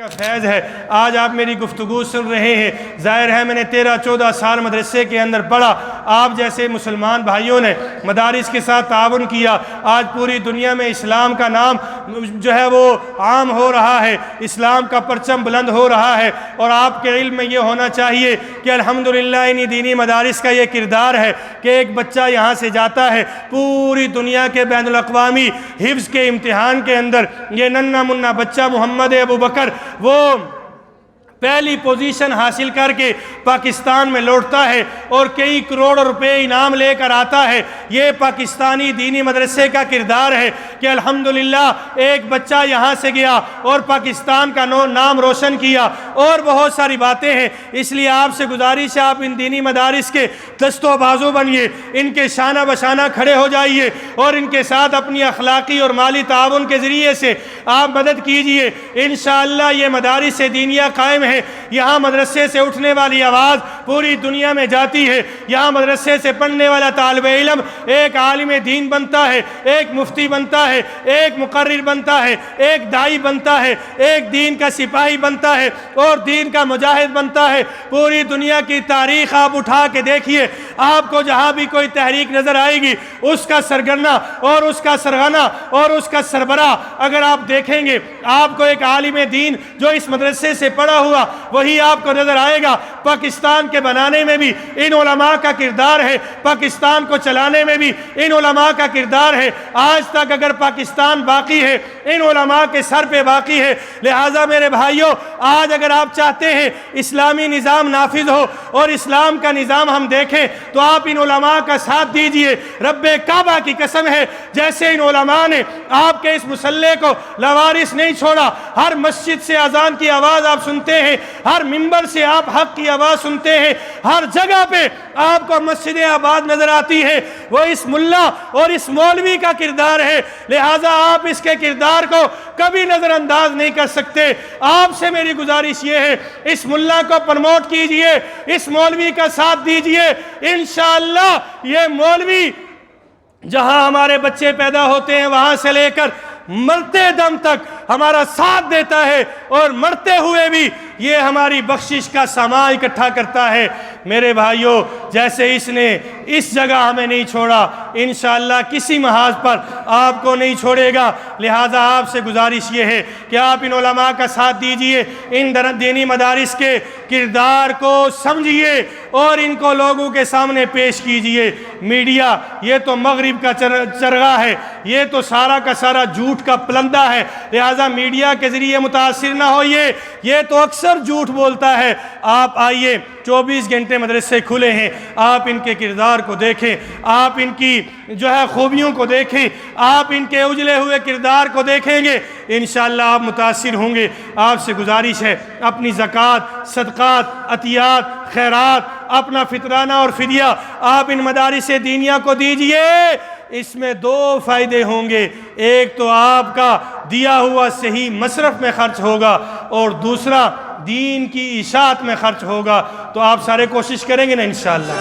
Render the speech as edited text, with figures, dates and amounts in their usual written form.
کا فیض ہے آج آپ میری گفتگو سن رہے ہیں۔ ظاہر ہے میں نے 13-14 سال مدرسے کے اندر پڑھا، آپ جیسے مسلمان بھائیوں نے مدارس کے ساتھ تعاون کیا، آج پوری دنیا میں اسلام کا نام جو ہے وہ عام ہو رہا ہے، اسلام کا پرچم بلند ہو رہا ہے، اور آپ کے علم میں یہ ہونا چاہیے کہ الحمدللہ انہی دینی مدارس کا یہ کردار ہے کہ ایک بچہ یہاں سے جاتا ہے، پوری دنیا کے بین الاقوامی حفظ کے امتحان کے اندر یہ ننھا منھا بچہ محمد ابو بکر وہ پہلی پوزیشن حاصل کر کے پاکستان میں لوٹتا ہے اور کئی کروڑ روپے انعام لے کر آتا ہے۔ یہ پاکستانی دینی مدرسے کا کردار ہے کہ الحمدللہ ایک بچہ یہاں سے گیا اور پاکستان کا نام روشن کیا، اور بہت ساری باتیں ہیں۔ اس لیے آپ سے گزارش ہے آپ ان دینی مدارس کے دست و بازو بنیے، ان کے شانہ بشانہ کھڑے ہو جائیے اور ان کے ساتھ اپنی اخلاقی اور مالی تعاون کے ذریعے سے آپ مدد کیجئے۔ انشاءاللہ یہ مدارس دینیہ قائم ہے، یہاں مدرسے سے اٹھنے والی آواز پوری دنیا میں جاتی ہے، یہاں مدرسے سے پڑھنے والا طالب علم ایک عالم دین بنتا ہے، ایک مفتی بنتا ہے، ایک مقرر بنتا ہے، ایک داعی بنتا ہے، ایک دین کا سپاہی بنتا ہے اور دین کا مجاہد بنتا ہے۔ پوری دنیا کی تاریخ آپ اٹھا کے دیکھیے، آپ کو جہاں بھی کوئی تحریک نظر آئے گی اس کا سرگرنا اور اس کا سرغنہ اور اس کا سربراہ اگر آپ دیکھیں گے، آپ کو ایک عالم دین جو اس مدرسے سے پڑھا ہوا وہی آپ کو نظر آئے گا۔ پاکستان کے بنانے میں بھی ان علماء کا کردار ہے، پاکستان کو چلانے میں بھی ان علماء کا کردار ہے۔ آج تک اگر پاکستان باقی ہے ان علماء کے سر پہ باقی ہے۔ لہٰذا میرے بھائیوں، آج اگر آپ چاہتے ہیں اسلامی نظام نافذ ہو اور اسلام کا نظام ہم دیکھیں تو آپ ان علماء کا ساتھ دیجئے۔ رب کعبہ کی قسم ہے جیسے ان علماء نے آپ کے اس مسلح کو لوارث نہیں چھوڑا، ہر مسجد سے اذان کی آواز آپ سنتے ہیں، ہر منبر سے آپ حق کی آواز سنتے ہیں، ہر جگہ پہ آپ کو مسجد آباد نظر آتی ہے، وہ اس ملا اور اس مولوی کا کردار ہے۔ لہٰذا آپ اس کے کردار کو کبھی نظر انداز نہیں کر سکتے۔ آپ سے میری گزارش یہ ہے اس ملا کو پروموٹ کیجئے، اس مولوی کا ساتھ دیجئے۔ انشاءاللہ یہ مولوی جہاں ہمارے بچے پیدا ہوتے ہیں وہاں سے لے کر مرتے دم تک ہمارا ساتھ دیتا ہے، اور مرتے ہوئے بھی یہ ہماری بخشش کا سامان اکٹھا کرتا ہے۔ میرے بھائیوں، جیسے اس نے اس جگہ ہمیں نہیں چھوڑا، انشاءاللہ کسی محاذ پر آپ کو نہیں چھوڑے گا۔ لہٰذا آپ سے گزارش یہ ہے کہ آپ ان علماء کا ساتھ دیجئے، ان دینی مدارس کے کردار کو سمجھیے اور ان کو لوگوں کے سامنے پیش کیجئے۔ میڈیا یہ تو مغرب کا چرغا ہے، یہ تو سارا کا سارا جھوٹ کا پلندہ ہے، لہٰذا میڈیا کے ذریعے متاثر نہ ہوئیے، یہ تو اکثر جھوٹ بولتا ہے۔ آپ آئیے، 24 گھنٹے مدرسے کھلے ہیں، آپ ان کے کردار کو دیکھیں، آپ ان کی جو ہے خوبیوں کو دیکھیں، آپ ان کے اجلے ہوئے کردار کو دیکھیں گے، انشاءاللہ آپ متاثر ہوں گے۔ آپ سے گزارش ہے اپنی زکوٰۃ، صدقات، عطیات، خیرات، اپنا فطرانہ اور فدیہ آپ ان مدارس دینیہ کو دیجئے۔ اس میں 2 فائدے ہوں گے، ایک تو آپ کا دیا ہوا صحیح مصرف میں خرچ ہوگا، اور دوسرا دین کی اشاعت میں خرچ ہوگا۔ تو آپ سارے کوشش کریں گے نا انشاءاللہ؟